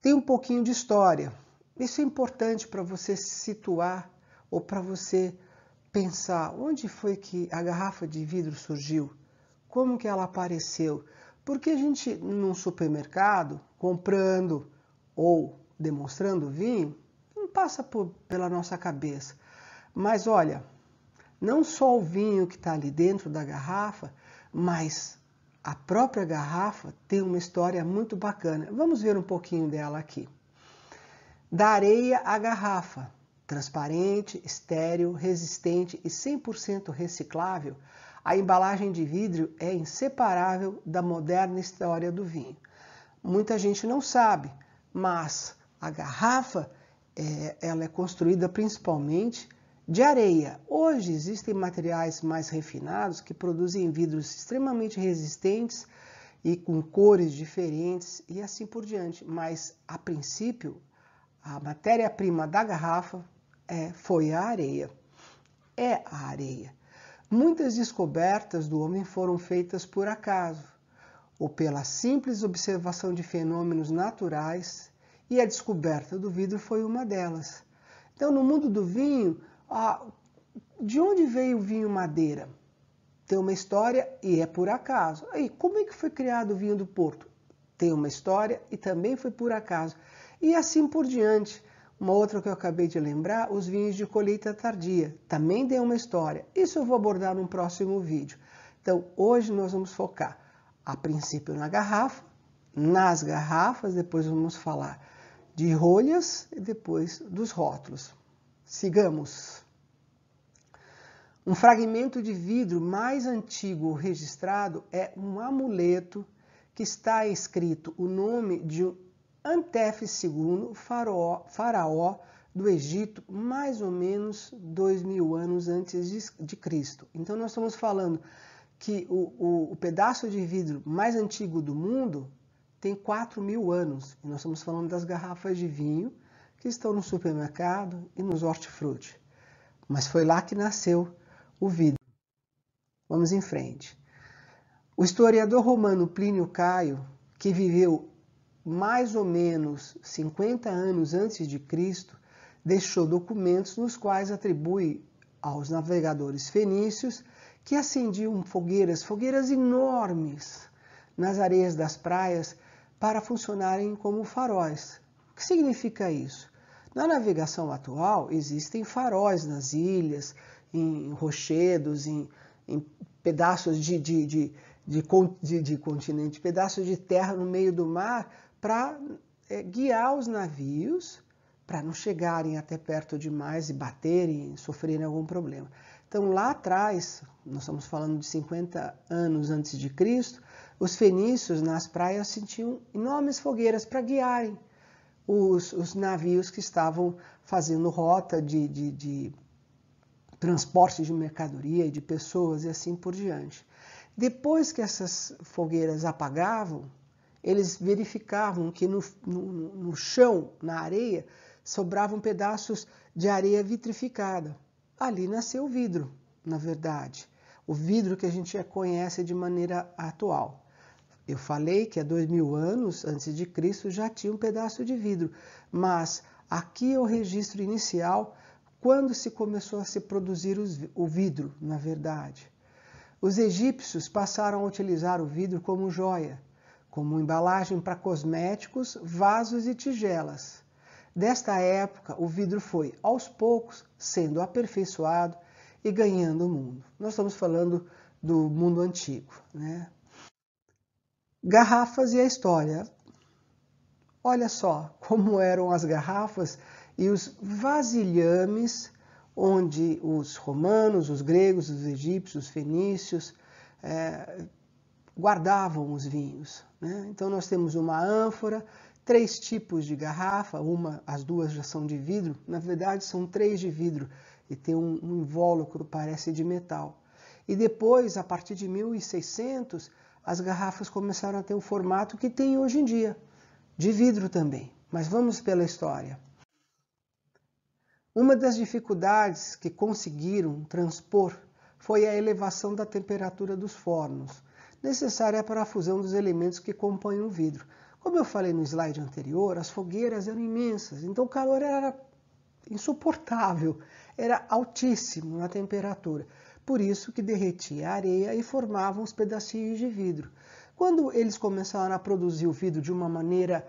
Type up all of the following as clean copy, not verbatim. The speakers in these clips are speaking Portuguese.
tem um pouquinho de história. Isso é importante para você se situar ou para você pensar onde foi que a garrafa de vidro surgiu, como que ela apareceu. Porque a gente, num supermercado, comprando ou demonstrando vinho, não passa pela nossa cabeça. Mas olha, não só o vinho que está ali dentro da garrafa, mas a própria garrafa tem uma história muito bacana. Vamos ver um pouquinho dela aqui. Da areia à garrafa, transparente, estéril, resistente e 100% reciclável, a embalagem de vidro é inseparável da moderna história do vinho. Muita gente não sabe, mas a garrafa ela é construída principalmente de areia. Hoje existem materiais mais refinados que produzem vidros extremamente resistentes e com cores diferentes e assim por diante. Mas, a princípio, a matéria-prima da garrafa foi a areia. É a areia. Muitas descobertas do homem foram feitas por acaso, ou pela simples observação de fenômenos naturais, e a descoberta do vidro foi uma delas. Então, no mundo do vinho, de onde veio o vinho madeira? Tem uma história e é por acaso. Aí, como é que foi criado o vinho do Porto? Tem uma história e também foi por acaso. E assim por diante. Uma outra que eu acabei de lembrar, os vinhos de colheita tardia. Também tem uma história. Isso eu vou abordar num próximo vídeo. Então, hoje nós vamos focar, a princípio, na garrafa, nas garrafas, depois vamos falar de rolhas e depois dos rótulos. Sigamos. Um fragmento de vidro mais antigo registrado é um amuleto que está escrito o nome de Antefes II, faraó do Egito, mais ou menos 2000 anos antes de Cristo. Então nós estamos falando que o pedaço de vidro mais antigo do mundo tem 4.000 anos. E nós estamos falando das garrafas de vinho que estão no supermercado e nos hortifruti. Mas foi lá que nasceu o vidro. Vamos em frente. O historiador romano Plínio Caio, que viveu mais ou menos 50 anos antes de Cristo, deixou documentos nos quais atribui aos navegadores fenícios que acendiam fogueiras enormes nas areias das praias para funcionarem como faróis. O que significa isso? Na navegação atual, existem faróis nas ilhas, em rochedos, em pedaços de continente, pedaços de terra no meio do mar, para guiar os navios, para não chegarem até perto demais e baterem, sofrerem algum problema. Então, lá atrás, nós estamos falando de 50 anos antes de Cristo, os fenícios nas praias sentiam enormes fogueiras para guiarem os navios que estavam fazendo rota de transporte de mercadoria e de pessoas e assim por diante. Depois que essas fogueiras apagavam, eles verificavam que no chão, na areia, sobravam pedaços de areia vitrificada. Ali nasceu o vidro, na verdade. O vidro que a gente já conhece de maneira atual. Eu falei que há 2000 anos antes de Cristo já tinha um pedaço de vidro, mas aqui é o registro inicial quando se começou a se produzir o vidro, na verdade. Os egípcios passaram a utilizar o vidro como joia, como embalagem para cosméticos, vasos e tigelas. Desta época, o vidro foi, aos poucos, sendo aperfeiçoado e ganhando o mundo. Nós estamos falando do mundo antigo, né? Garrafas e a história. Olha só como eram as garrafas e os vasilhames, onde os romanos, os gregos, os egípcios, os fenícios guardavam os vinhos, né? Então nós temos uma ânfora, 3 tipos de garrafa, as duas já são de vidro, na verdade são 3 de vidro e tem um invólucro, parece de metal. E depois, a partir de 1600, as garrafas começaram a ter o formato que tem hoje em dia, de vidro também. Mas vamos pela história. Uma das dificuldades que conseguiram transpor foi a elevação da temperatura dos fornos, necessária para a fusão dos elementos que compõem o vidro. Como eu falei no slide anterior, as fogueiras eram imensas, então o calor era insuportável, era altíssimo na temperatura. Por isso que derretia a areia e formavam os pedacinhos de vidro. Quando eles começaram a produzir o vidro de uma maneira,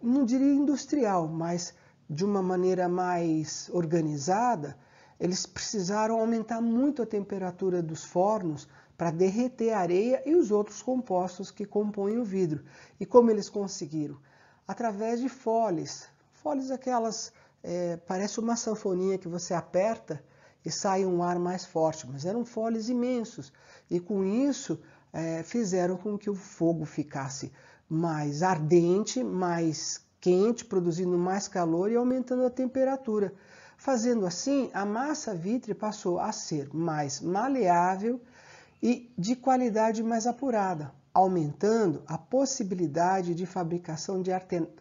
não diria industrial, mas de uma maneira mais organizada, eles precisaram aumentar muito a temperatura dos fornos para derreter a areia e os outros compostos que compõem o vidro. E como eles conseguiram? Através de foles. Foles aquelas, parece uma sanfoninha que você aperta e sai um ar mais forte, mas eram foles imensos. E com isso fizeram com que o fogo ficasse mais ardente, mais quente, produzindo mais calor e aumentando a temperatura. Fazendo assim, a massa vítrea passou a ser mais maleável e de qualidade mais apurada, aumentando a possibilidade de fabricação de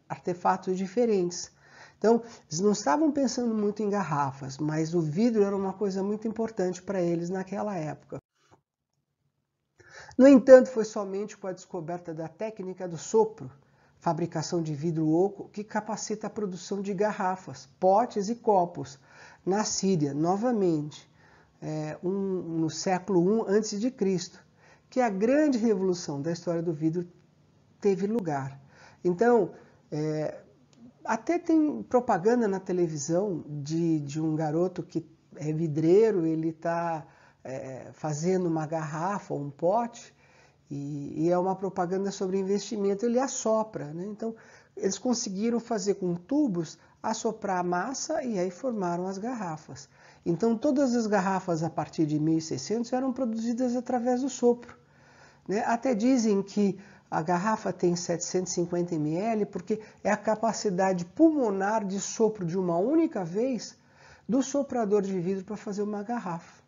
artefatos diferentes. Então, eles não estavam pensando muito em garrafas, mas o vidro era uma coisa muito importante para eles naquela época. No entanto, foi somente com a descoberta da técnica do sopro, fabricação de vidro oco, que capacita a produção de garrafas, potes e copos na Síria, novamente, no século I a.C., que a grande revolução da história do vidro teve lugar. Então, até tem propaganda na televisão de um garoto que é vidreiro, ele está fazendo uma garrafa ou um pote, e é uma propaganda sobre investimento, ele assopra, né? Então, eles conseguiram fazer com tubos, assoprar a massa e aí formaram as garrafas. Então, todas as garrafas a partir de 1600 eram produzidas através do sopro, né? Até dizem que a garrafa tem 750 ml porque é a capacidade pulmonar de sopro de uma única vez do soprador de vidro para fazer uma garrafa.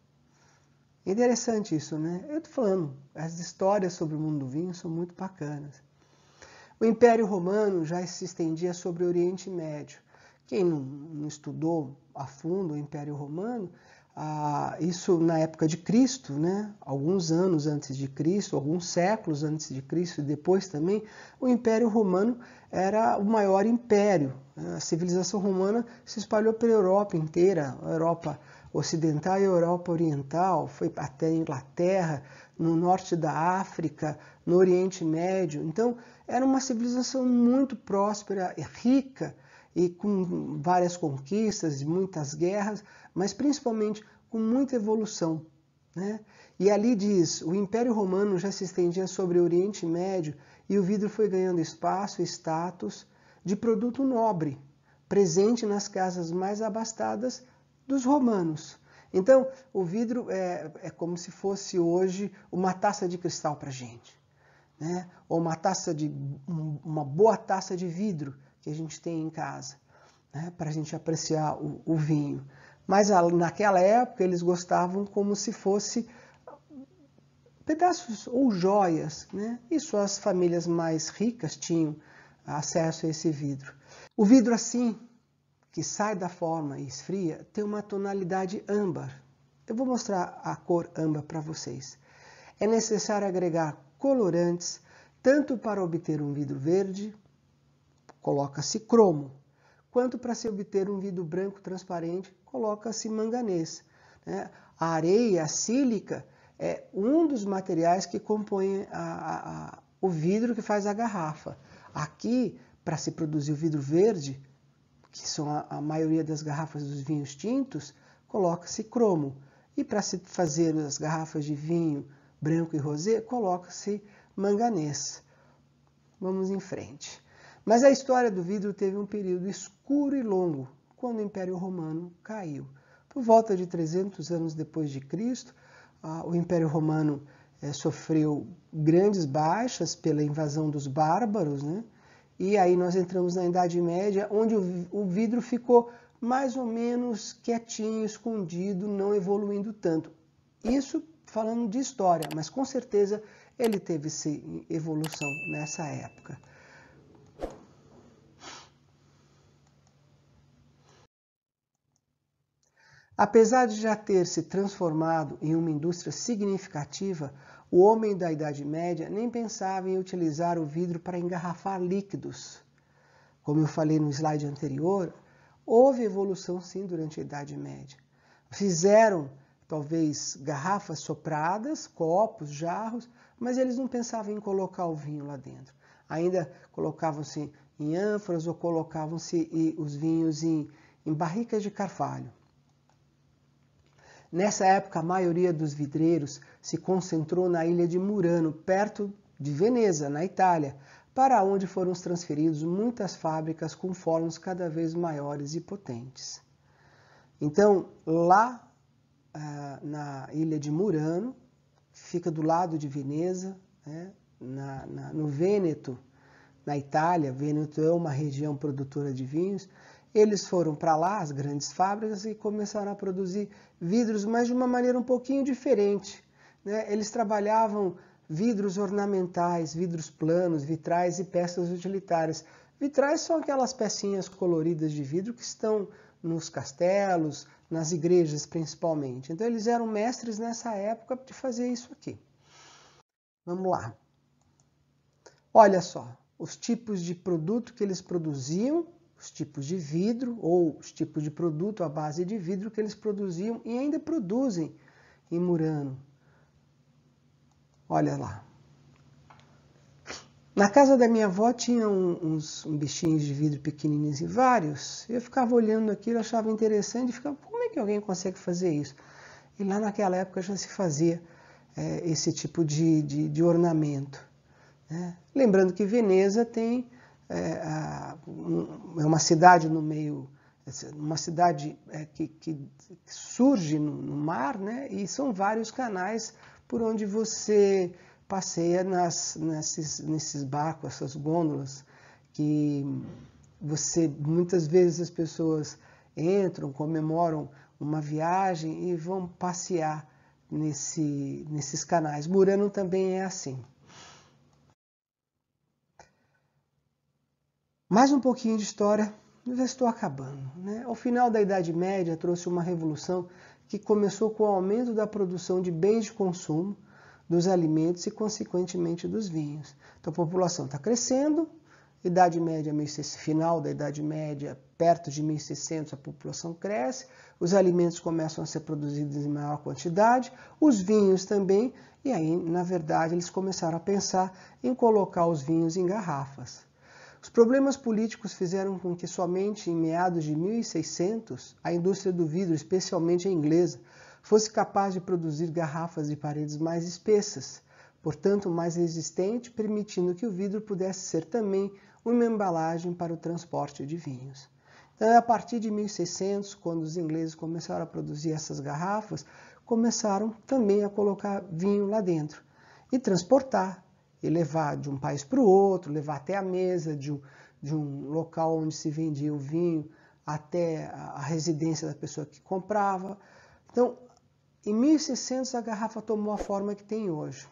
Interessante isso, né? Eu estou falando, as histórias sobre o mundo do vinho são muito bacanas. O Império Romano já se estendia sobre o Oriente Médio. Quem não estudou a fundo o Império Romano, isso na época de Cristo, né? Alguns anos antes de Cristo, alguns séculos antes de Cristo e depois também, o Império Romano era o maior império. A civilização romana se espalhou pela Europa inteira, a Europa Ocidental e a Europa Oriental, foi até a Inglaterra, no norte da África, no Oriente Médio. Então, era uma civilização muito próspera, rica e com várias conquistas e muitas guerras, mas principalmente com muita evolução, né? E ali diz, o Império Romano já se estendia sobre o Oriente Médio e o vidro foi ganhando espaço e status de produto nobre, presente nas casas mais abastadas dos romanos. Então, o vidro é como se fosse hoje uma taça de cristal para a gente, né? Ou uma boa taça de vidro que a gente tem em casa, né? Para a gente apreciar o vinho. Mas naquela época eles gostavam como se fosse pedaços ou joias, né? E só as famílias mais ricas tinham acesso a esse vidro. O vidro assim, que sai da forma e esfria, tem uma tonalidade âmbar. Eu vou mostrar a cor âmbar para vocês. É necessário agregar colorantes, tanto para obter um vidro verde, coloca-se cromo, quanto para se obter um vidro branco transparente, coloca-se manganês, né? A areia, a sílica, é um dos materiais que compõem o vidro que faz a garrafa. Aqui, para se produzir o vidro verde, que são a maioria das garrafas dos vinhos tintos, coloca-se cromo. E para se fazer as garrafas de vinho branco e rosé, coloca-se manganês. Vamos em frente. Mas a história do vidro teve um período escuro e longo, quando o Império Romano caiu. Por volta de 300 anos depois de Cristo, o Império Romano sofreu grandes baixas pela invasão dos bárbaros, né? E aí nós entramos na Idade Média, onde o vidro ficou mais ou menos quietinho, escondido, não evoluindo tanto. Isso falando de história, mas com certeza ele teve sim, evolução nessa época. Apesar de já ter se transformado em uma indústria significativa, O homem da Idade Média nem pensava em utilizar o vidro para engarrafar líquidos. Como eu falei no slide anterior, houve evolução sim durante a Idade Média. Fizeram talvez garrafas sopradas, copos, jarros, mas eles não pensavam em colocar o vinho lá dentro. Ainda colocavam-se em ânforas ou colocavam-se os vinhos em barricas de carvalho. Nessa época, a maioria dos vidreiros se concentrou na ilha de Murano, perto de Veneza, na Itália, para onde foram transferidos muitas fábricas com fornos cada vez maiores e potentes. Então, lá na ilha de Murano, fica do lado de Veneza, né, no Vêneto, na Itália. Vêneto é uma região produtora de vinhos. Eles foram para lá, as grandes fábricas, e começaram a produzir vidros, mas de uma maneira um pouquinho diferente, né? Eles trabalhavam vidros ornamentais, vidros planos, vitrais e peças utilitárias. Vitrais são aquelas pecinhas coloridas de vidro que estão nos castelos, nas igrejas principalmente. Então eles eram mestres nessa época de fazer isso aqui. Vamos lá. Olha só, os tipos de produto que eles produziam, os tipos de vidro ou os tipos de produto à base de vidro que eles produziam e ainda produzem em Murano. Olha lá. Na casa da minha avó tinha uns bichinhos de vidro pequenininhos e vários. Eu ficava olhando aquilo, achava interessante e ficava, como é que alguém consegue fazer isso? E lá naquela época já se fazia esse tipo de ornamento, né? Lembrando que Veneza tem é uma cidade no meio, uma cidade que surge no mar, né? E são vários canais por onde você passeia nesses barcos, essas gôndolas, que muitas vezes as pessoas entram, comemoram uma viagem e vão passear nesses canais. Murano também é assim. Mais um pouquinho de história, já estou acabando, né? Ao final da Idade Média trouxe uma revolução que começou com o aumento da produção de bens de consumo, dos alimentos e, consequentemente, dos vinhos. Então a população está crescendo, Idade Média, final da Idade Média, perto de 1600, a população cresce, os alimentos começam a ser produzidos em maior quantidade, os vinhos também, e aí, na verdade, eles começaram a pensar em colocar os vinhos em garrafas. Os problemas políticos fizeram com que somente em meados de 1600 a indústria do vidro, especialmente a inglesa, fosse capaz de produzir garrafas de paredes mais espessas, portanto mais resistente, permitindo que o vidro pudesse ser também uma embalagem para o transporte de vinhos. Então, a partir de 1600, quando os ingleses começaram a produzir essas garrafas, começaram também a colocar vinho lá dentro e transportar, e levar de um país para o outro, levar até a mesa de um local onde se vendia o vinho, até a residência da pessoa que comprava. Então, em 1600 a garrafa tomou a forma que tem hoje.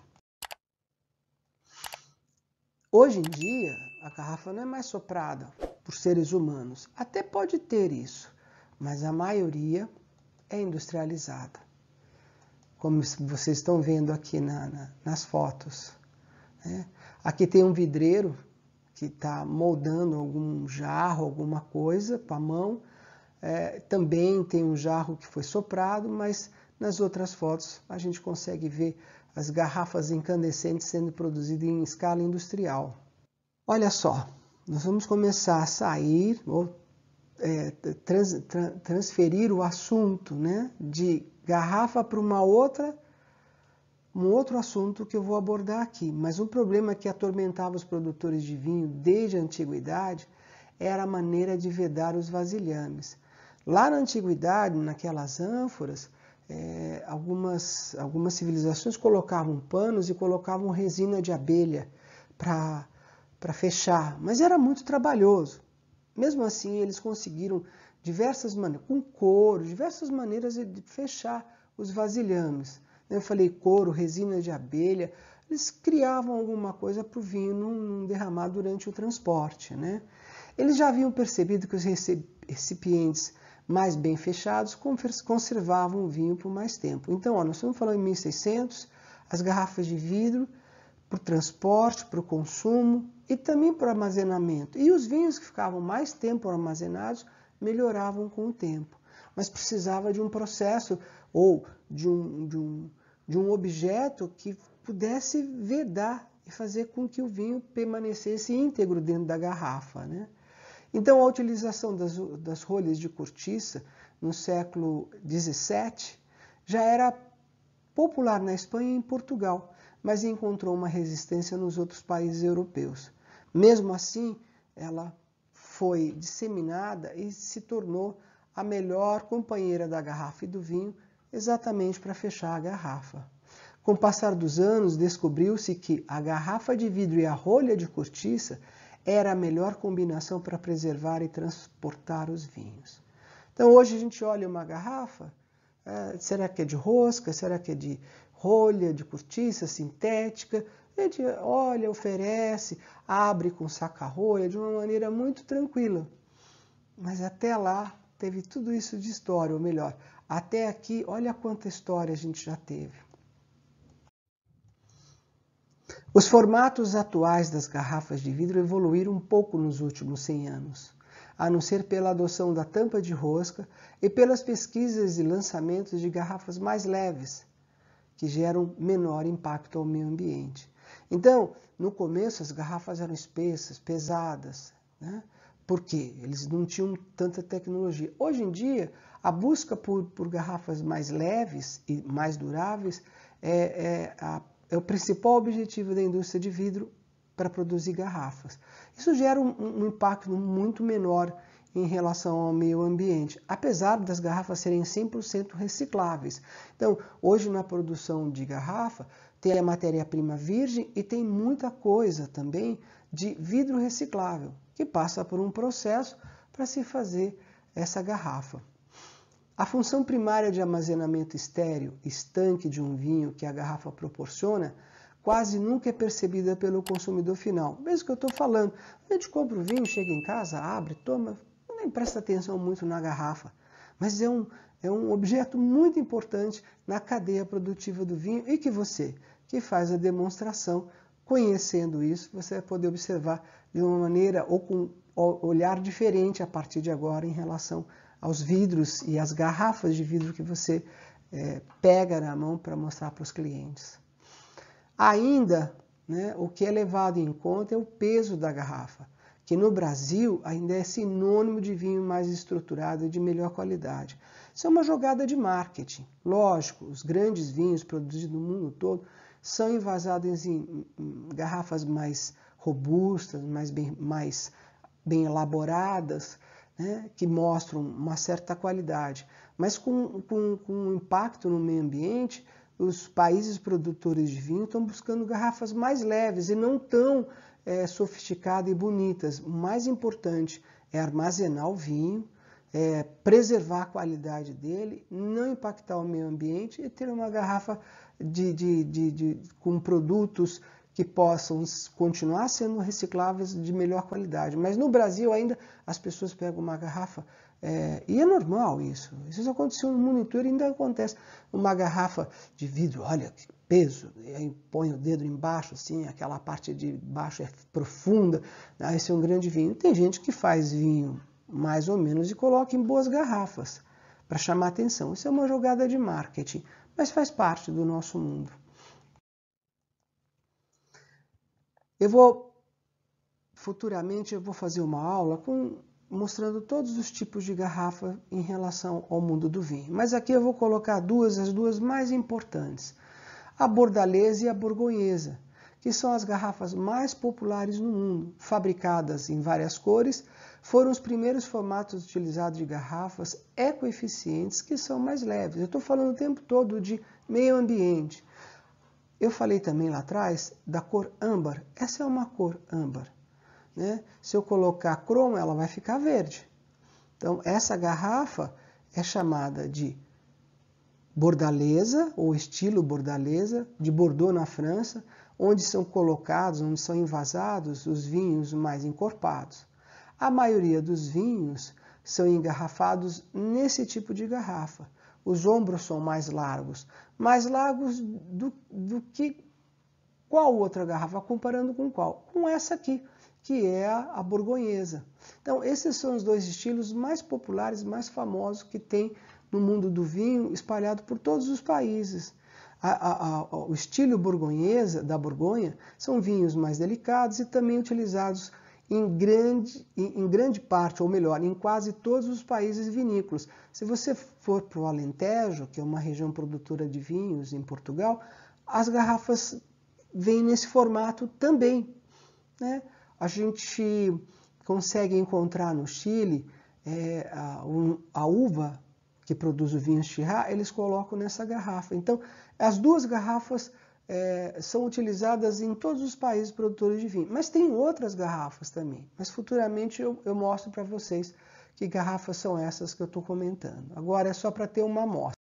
Hoje em dia, a garrafa não é mais soprada por seres humanos. Até pode ter isso, mas a maioria é industrializada. Como vocês estão vendo aqui nas fotos. Aqui tem um vidreiro que está moldando algum jarro, alguma coisa com a mão. Também tem um jarro que foi soprado, mas nas outras fotos a gente consegue ver as garrafas incandescentes sendo produzidas em escala industrial. Olha só, nós vamos começar a sair ou transferir o assunto, né, de garrafa para um outro assunto que eu vou abordar aqui. Mas um problema que atormentava os produtores de vinho desde a antiguidade era a maneira de vedar os vasilhames. Lá na antiguidade, naquelas ânforas, algumas civilizações colocavam panos e colocavam resina de abelha para fechar, mas era muito trabalhoso. Mesmo assim, eles conseguiram diversas maneiras, com couro, diversas maneiras de fechar os vasilhames. Eu falei couro, resina de abelha, eles criavam alguma coisa para o vinho não derramar durante o transporte, né? Eles já haviam percebido que os recipientes mais bem fechados conservavam o vinho por mais tempo. Então, nós estamos falando em 1600, as garrafas de vidro para o transporte, para o consumo e também para o armazenamento. E os vinhos que ficavam mais tempo armazenados melhoravam com o tempo, mas precisava de um processo ou de um objeto que pudesse vedar e fazer com que o vinho permanecesse íntegro dentro da garrafa, né? Então, a utilização das rolhas de cortiça no século XVII já era popular na Espanha e em Portugal, mas encontrou uma resistência nos outros países europeus. Mesmo assim, ela foi disseminada e se tornou a melhor companheira da garrafa e do vinho, exatamente para fechar a garrafa. Com o passar dos anos, descobriu-se que a garrafa de vidro e a rolha de cortiça era a melhor combinação para preservar e transportar os vinhos. Então, hoje a gente olha uma garrafa, será que é de rosca, será que é de rolha, de cortiça sintética? A gente olha, oferece, abre com saca-rolha de uma maneira muito tranquila. Mas até lá teve tudo isso de história, ou melhor, até aqui, olha quanta história a gente já teve. Os formatos atuais das garrafas de vidro evoluíram um pouco nos últimos 100 anos, a não ser pela adoção da tampa de rosca e pelas pesquisas e lançamentos de garrafas mais leves, que geram menor impacto ao meio ambiente. Então, no começo as garrafas eram espessas, pesadas, né? Porque eles não tinham tanta tecnologia. Hoje em dia, a busca por garrafas mais leves e mais duráveis é o principal objetivo da indústria de vidro para produzir garrafas. Isso gera um impacto muito menor em relação ao meio ambiente, apesar das garrafas serem 100% recicláveis. Então, hoje na produção de garrafa, tem a matéria-prima virgem e tem muita coisa também de vidro reciclável, que passa por um processo para se fazer essa garrafa. A função primária de armazenamento estéril, estanque de um vinho que a garrafa proporciona, quase nunca é percebida pelo consumidor final. Mesmo que eu estou falando, a gente compra o vinho, chega em casa, abre, toma, nem presta atenção muito na garrafa. Mas é um objeto muito importante na cadeia produtiva do vinho e que você, que faz a demonstração, conhecendo isso, você vai poder observar de uma maneira ou com um olhar diferente a partir de agora em relação aos vidros e às garrafas de vidro que você pega na mão para mostrar para os clientes. Ainda, né, o que é levado em conta é o peso da garrafa, que no Brasil ainda é sinônimo de vinho mais estruturado e de melhor qualidade. Isso é uma jogada de marketing. Lógico, os grandes vinhos produzidos no mundo todo são envasados em garrafas mais robustas, mais bem elaboradas, né, que mostram uma certa qualidade. Mas com o impacto no meio ambiente, os países produtores de vinho estão buscando garrafas mais leves e não tão sofisticadas e bonitas. O mais importante é armazenar o vinho, preservar a qualidade dele, não impactar o meio ambiente e ter uma garrafa com produtos que possam continuar sendo recicláveis de melhor qualidade. Mas no Brasil ainda as pessoas pegam uma garrafa, e é normal isso. Isso aconteceu no mundo inteiro e ainda acontece. Uma garrafa de vidro, olha que peso, e aí põe o dedo embaixo, assim, aquela parte de baixo é profunda, esse é um grande vinho. Tem gente que faz vinho mais ou menos e coloca em boas garrafas para chamar atenção. Isso é uma jogada de marketing, mas faz parte do nosso mundo. Futuramente eu vou fazer uma aula mostrando todos os tipos de garrafa em relação ao mundo do vinho. Mas aqui eu vou colocar as duas mais importantes. A bordaleza e a borgonhesa, que são as garrafas mais populares no mundo, fabricadas em várias cores, foram os primeiros formatos utilizados de garrafas ecoeficientes que são mais leves. Eu estou falando o tempo todo de meio ambiente. Eu falei também lá atrás da cor âmbar. Essa é uma cor âmbar, né? Se eu colocar cromo, ela vai ficar verde. Então, essa garrafa é chamada de bordaleza, ou estilo bordaleza, de Bordeaux na França, onde são colocados, onde são envasados os vinhos mais encorpados. A maioria dos vinhos são engarrafados nesse tipo de garrafa, os ombros são mais largos do que qual outra garrafa? Comparando com qual? Com essa aqui, que é a borgonhesa. Então, esses são os dois estilos mais populares, mais famosos que tem no mundo do vinho, espalhado por todos os países. O estilo borgonhesa, da Borgonha, são vinhos mais delicados e também utilizados em grande parte, ou melhor, em quase todos os países vinícolas. Se você for para o Alentejo, que é uma região produtora de vinhos em Portugal, as garrafas vêm nesse formato também, né? A gente consegue encontrar no Chile a uva que produz o vinho Syrah, eles colocam nessa garrafa. Então, as duas garrafas são utilizadas em todos os países produtores de vinho. Mas tem outras garrafas também. Mas futuramente eu mostro para vocês que garrafas são essas que eu estou comentando. Agora é só para ter uma amostra.